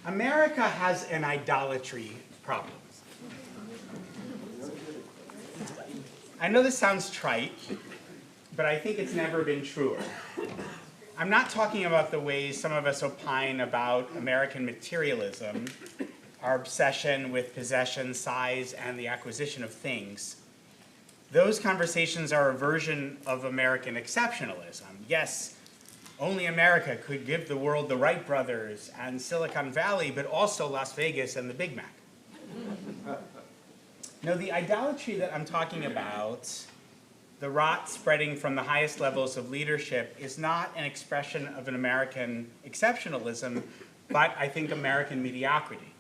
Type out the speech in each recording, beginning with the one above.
America has an idolatry problem. I know this sounds trite, but I think it's never been truer. I'm not talking about the ways some of us opine about American materialism, our obsession with possession, size, and the acquisition of things. Those conversations are a version of American exceptionalism. Yes, only America could give the world the Wright brothers and Silicon Valley, but also Las Vegas and the Big Mac. No, the idolatry that I'm talking about, the rot spreading from the highest levels of leadership, is not an expression of an American exceptionalism, but I think American mediocrity.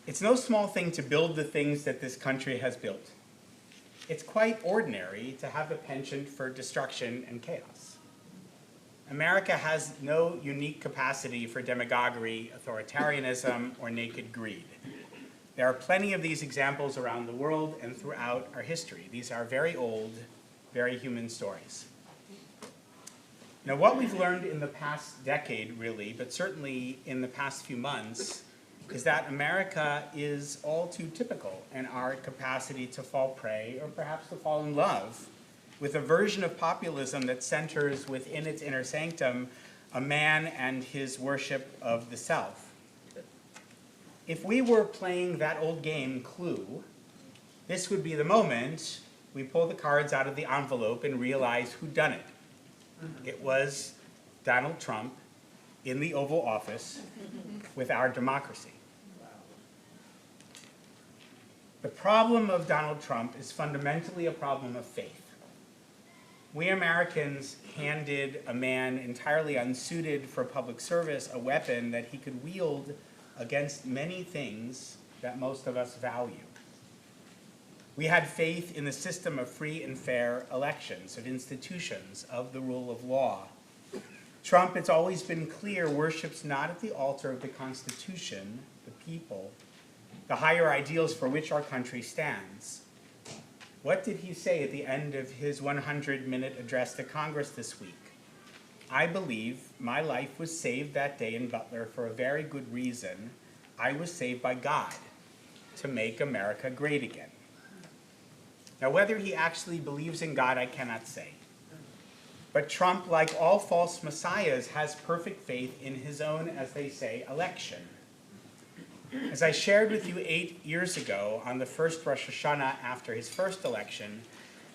It's no small thing to build the things that this country has built. It's quite ordinary to have a penchant for destruction and chaos. America has no unique capacity for demagoguery, authoritarianism, or naked greed. There are plenty of these examples around the world and throughout our history. These are very old, very human stories. Now, what we've learned in the past decade, really, but certainly in the past few months, is that America is all too typical in our capacity to fall prey, or perhaps to fall in love, with a version of populism that centers within its inner sanctum a man and his worship of the self. If we were playing that old game, Clue, this would be the moment we pull the cards out of the envelope and realize who done it. It was Donald Trump in the Oval Office with our democracy. The problem of Donald Trump is fundamentally a problem of faith. We Americans handed a man entirely unsuited for public service a weapon that he could wield against many things that most of us value. We had faith in the system of free and fair elections, of institutions, of the rule of law. Trump, it's always been clear, worships not at the altar of the Constitution, the people, the higher ideals for which our country stands. What did he say at the end of his 100-minute address to Congress this week? I believe my life was saved that day in Butler for a very good reason. I was saved by God to make America great again. Now, whether he actually believes in God, I cannot say. But Trump, like all false messiahs, has perfect faith in his own, as they say, election. As I shared with you 8 years ago on the first Rosh Hashanah after his first election,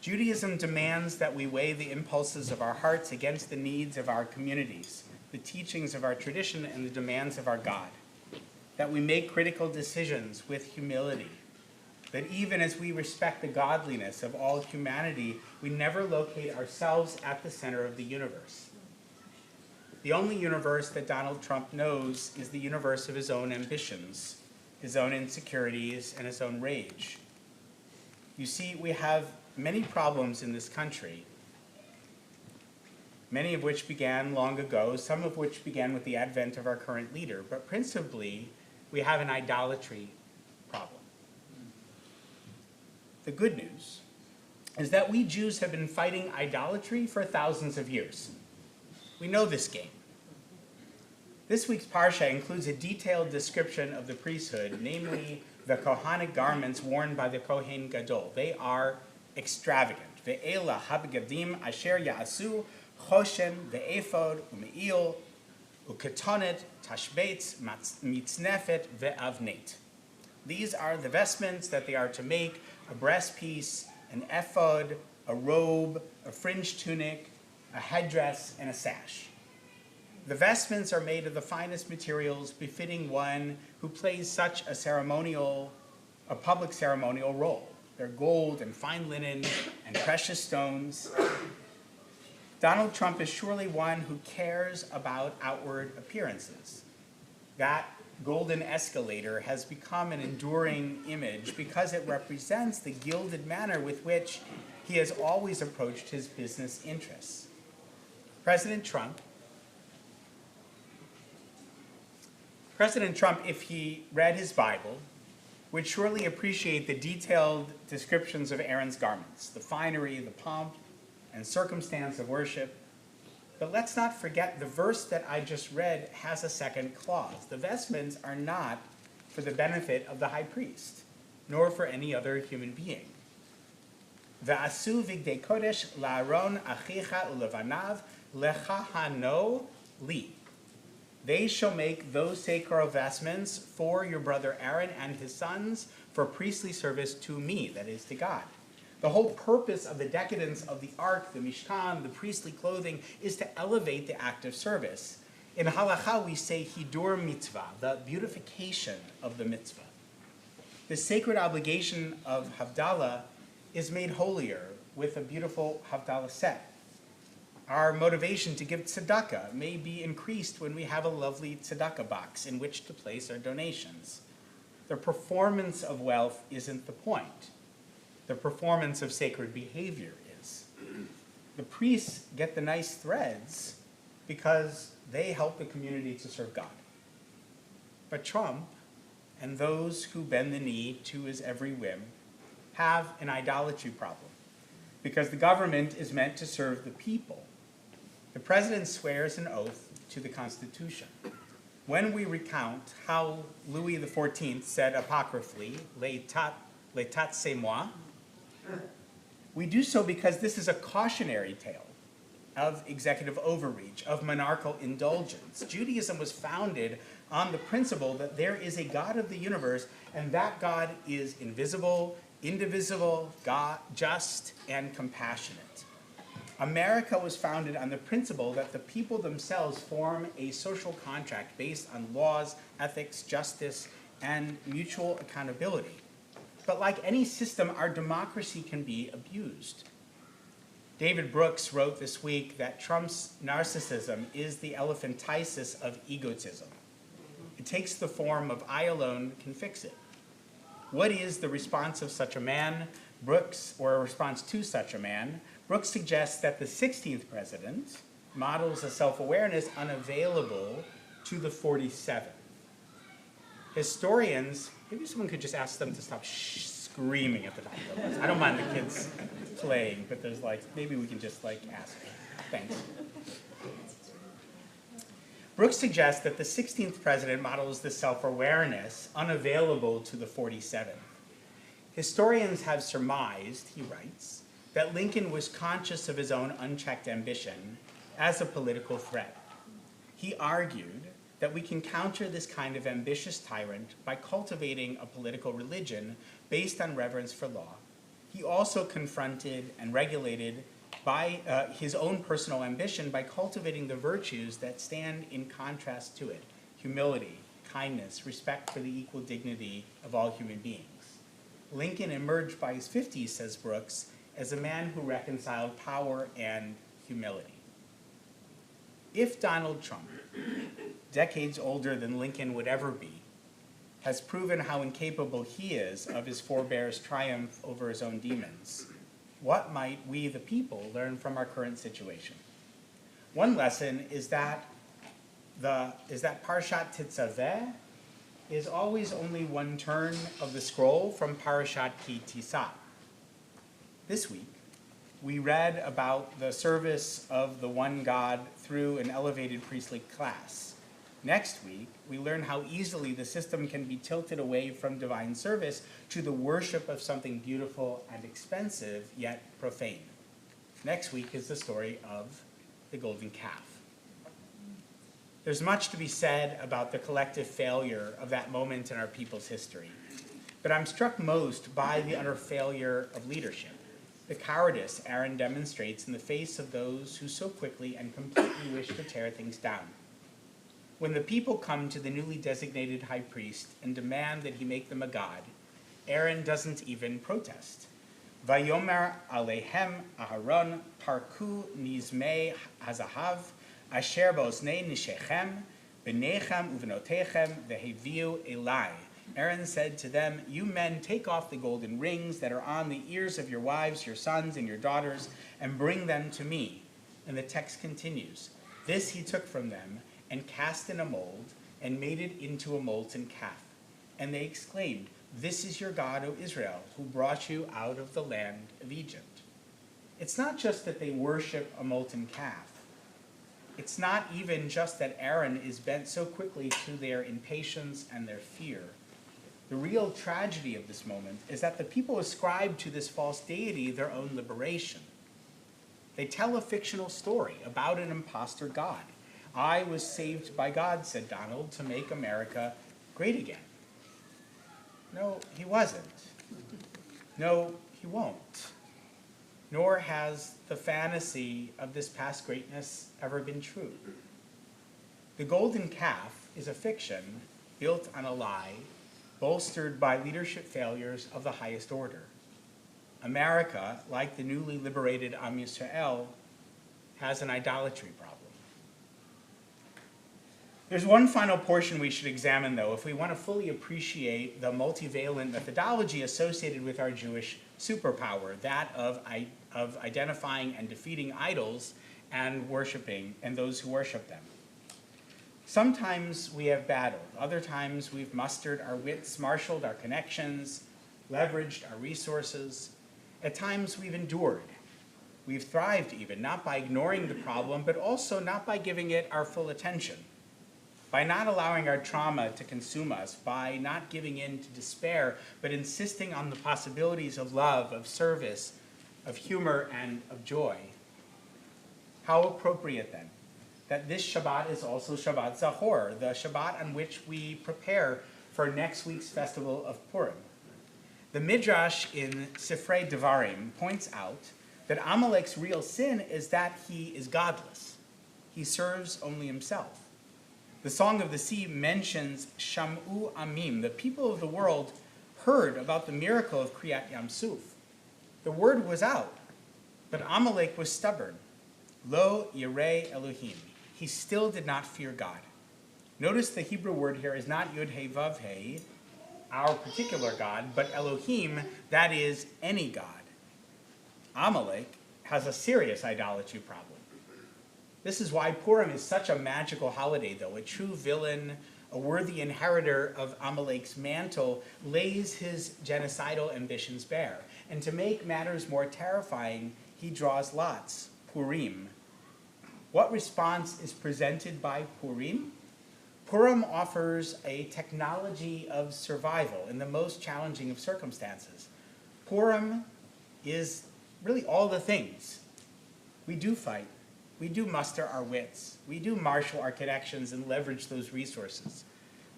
Judaism demands that we weigh the impulses of our hearts against the needs of our communities, the teachings of our tradition, and the demands of our God. That we make critical decisions with humility. That even as we respect the godliness of all humanity, we never locate ourselves at the center of the universe. The only universe that Donald Trump knows is the universe of his own ambitions, his own insecurities, and his own rage. You see, we have many problems in this country, many of which began long ago, some of which began with the advent of our current leader, but principally, we have an idolatry problem. The good news is that we Jews have been fighting idolatry for thousands of years. We know this game. This week's Parsha includes a detailed description of the priesthood, namely the Kohanic garments worn by the Kohen Gadol. They are extravagant. Ve'ela habgadim asher ya'asu choshen ve'ephod u'me'il u'ketonet tashbeitz mitznefet ve'avnet. These are the vestments that they are to make: a breastpiece, an ephod, a robe, a fringed tunic, a headdress, and a sash. The vestments are made of the finest materials befitting one who plays such a public ceremonial role. They're gold and fine linen and precious stones. Donald Trump is surely one who cares about outward appearances. That golden escalator has become an enduring image because it represents the gilded manner with which he has always approached his business interests. President Trump, if he read his Bible, would surely appreciate the detailed descriptions of Aaron's garments, the finery, the pomp, and circumstance of worship. But let's not forget the verse that I just read has a second clause. The vestments are not for the benefit of the high priest, nor for any other human being. Ve'asu vigdei kodesh la'aron achicha ulevanav lechahano li. They shall make those sacred vestments for your brother Aaron and his sons for priestly service to me, that is, to God. The whole purpose of the decadence of the ark, the mishkan, the priestly clothing, is to elevate the act of service. In halacha, we say hidur mitzvah, the beautification of the mitzvah. The sacred obligation of Havdalah is made holier with a beautiful Havdalah set. Our motivation to give tzedakah may be increased when we have a lovely tzedakah box in which to place our donations. The performance of wealth isn't the point. The performance of sacred behavior is. The priests get the nice threads because they help the community to serve God. But Trump and those who bend the knee to his every whim have an idolatry problem because the government is meant to serve the people. The president swears an oath to the Constitution. When we recount how Louis XIV said apocryphally, l'état c'est moi, we do so because this is a cautionary tale of executive overreach, of monarchical indulgence. Judaism was founded on the principle that there is a God of the universe, and that God is invisible, indivisible, God, just, and compassionate. America was founded on the principle that the people themselves form a social contract based on laws, ethics, justice, and mutual accountability. But like any system, our democracy can be abused. David Brooks wrote this week that Trump's narcissism is the elephantiasis of egotism. It takes the form of I alone can fix it. What is the response of such a man? Brooks, or a response to such a man, Brooks suggests that the 16th president models a self-awareness unavailable to the 47th. Historians, maybe someone could just ask them to stop screaming at the top of their voice. I don't mind the kids playing, but there's maybe we can just ask. Thanks. Brooks suggests that the 16th president models the self-awareness unavailable to the 47th. Historians have surmised, he writes, that Lincoln was conscious of his own unchecked ambition as a political threat. He argued that we can counter this kind of ambitious tyrant by cultivating a political religion based on reverence for law. He also confronted and regulated by his own personal ambition by cultivating the virtues that stand in contrast to it: humility, kindness, respect for the equal dignity of all human beings. Lincoln emerged by his 50s, says Brooks, as a man who reconciled power and humility. If Donald Trump, decades older than Lincoln would ever be, has proven how incapable he is of his forebear's triumph over his own demons, what might we, the people, learn from our current situation? One lesson is that Parashat Teztaveh is always only one turn of the scroll from Parashat Ki Tisa. This week, we read about the service of the one God through an elevated priestly class. Next week, we learn how easily the system can be tilted away from divine service to the worship of something beautiful and expensive, yet profane. Next week is the story of the golden calf. There's much to be said about the collective failure of that moment in our people's history. But I'm struck most by the utter failure of leadership, the cowardice Aaron demonstrates in the face of those who so quickly and completely wish to tear things down. When the people come to the newly designated high priest and demand that he make them a god, Aaron doesn't even protest. Vayomer alehem Aharon parku nizmei hazahav asher ba'oznei nishechem b'nechem uvenotechem veheviu elai. Aaron said to them, "You men, take off the golden rings that are on the ears of your wives, your sons, and your daughters, and bring them to me." And the text continues. This he took from them and cast in a mold and made it into a molten calf. And they exclaimed, "This is your God, O Israel, who brought you out of the land of Egypt." It's not just that they worship a molten calf. It's not even just that Aaron is bent so quickly to their impatience and their fear. The real tragedy of this moment is that the people ascribe to this false deity their own liberation. They tell a fictional story about an imposter god. I was saved by God, said Donald, to make America great again. No, he wasn't. No, he won't. Nor has the fantasy of this past greatness ever been true. The golden calf is a fiction built on a lie, bolstered by leadership failures of the highest order. America, like the newly liberated Am Yisrael, has an idolatry problem. There's one final portion we should examine, though, if we want to fully appreciate the multivalent methodology associated with our Jewish superpower, that of identifying and defeating idols and worshiping, and those who worship them. Sometimes we have battled. Other times we've mustered our wits, marshaled our connections, leveraged our resources. At times we've endured. We've thrived even, not by ignoring the problem, but also not by giving it our full attention, by not allowing our trauma to consume us, by not giving in to despair, but insisting on the possibilities of love, of service, of humor, and of joy. How appropriate, then, that this Shabbat is also Shabbat Zachor, the Shabbat on which we prepare for next week's festival of Purim. The Midrash in Sifrei Devarim points out that Amalek's real sin is that he is godless. He serves only himself. The Song of the Sea mentions Sham'u Amim. The people of the world heard about the miracle of Kriyat Yam Suf. The word was out, but Amalek was stubborn. Lo Yirei Elohim. He still did not fear God. Notice the Hebrew word here is not Yud He Vav He, our particular God, but Elohim, that is, any God. Amalek has a serious idolatry problem. This is why Purim is such a magical holiday, though. A true villain, a worthy inheritor of Amalek's mantle, lays his genocidal ambitions bare. And to make matters more terrifying, he draws lots, Purim. What response is presented by Purim? Purim offers a technology of survival in the most challenging of circumstances. Purim is really all the things. We do fight. We do muster our wits. We do marshal our connections and leverage those resources.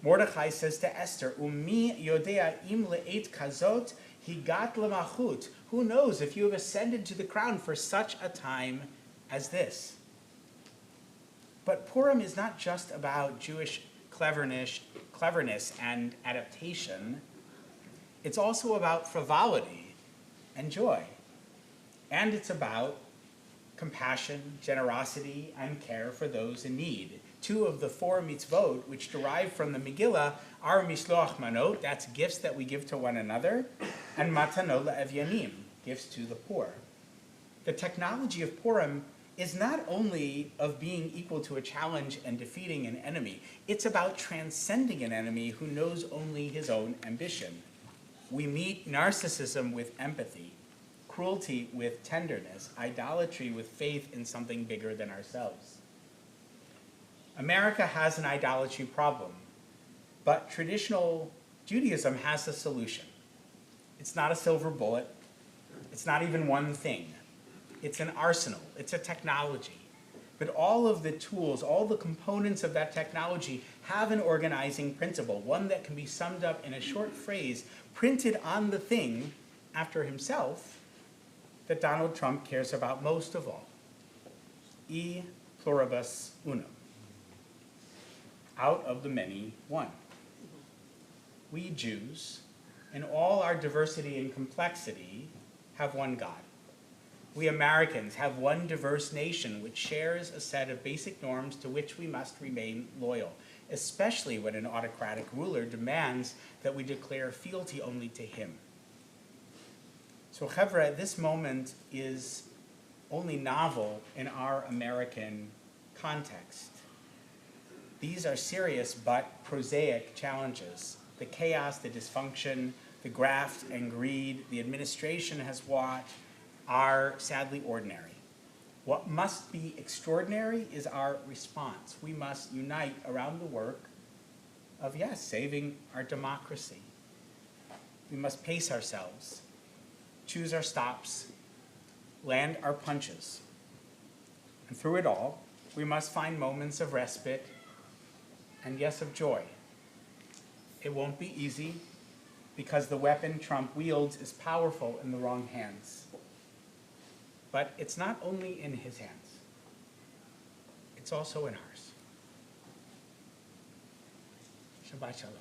Mordechai says to Esther, Umi yodea im le'et kazot higat lemachut. Who knows if you have ascended to the crown for such a time as this? But Purim is not just about Jewish cleverness and adaptation. It's also about frivolity and joy. And it's about compassion, generosity, and care for those in need. 2 of the 4 mitzvot, which derive from the Megillah, are misloach manot, that's gifts that we give to one another, and matanot le'evyanim, gifts to the poor. The technology of Purim is not only of being equal to a challenge and defeating an enemy, it's about transcending an enemy who knows only his own ambition. We meet narcissism with empathy, cruelty with tenderness, idolatry with faith in something bigger than ourselves. America has an idolatry problem, but traditional Judaism has a solution. It's not a silver bullet. It's not even one thing. It's an arsenal. It's a technology. But all of the tools, all the components of that technology have an organizing principle, one that can be summed up in a short phrase printed on the thing after himself that Donald Trump cares about most of all. E pluribus unum. Out of the many, one. We Jews, in all our diversity and complexity, have one God. We Americans have one diverse nation which shares a set of basic norms to which we must remain loyal, especially when an autocratic ruler demands that we declare fealty only to him. So, Chevra, this moment is only novel in our American context. These are serious but prosaic challenges. The chaos, the dysfunction, the graft and greed the administration has watched are sadly ordinary. What must be extraordinary is our response. We must unite around the work of, yes, saving our democracy. We must pace ourselves, choose our stops, land our punches. And through it all, we must find moments of respite and, yes, of joy. It won't be easy because the weapon Trump wields is powerful in the wrong hands. But it's not only in his hands, it's also in ours. Shabbat shalom.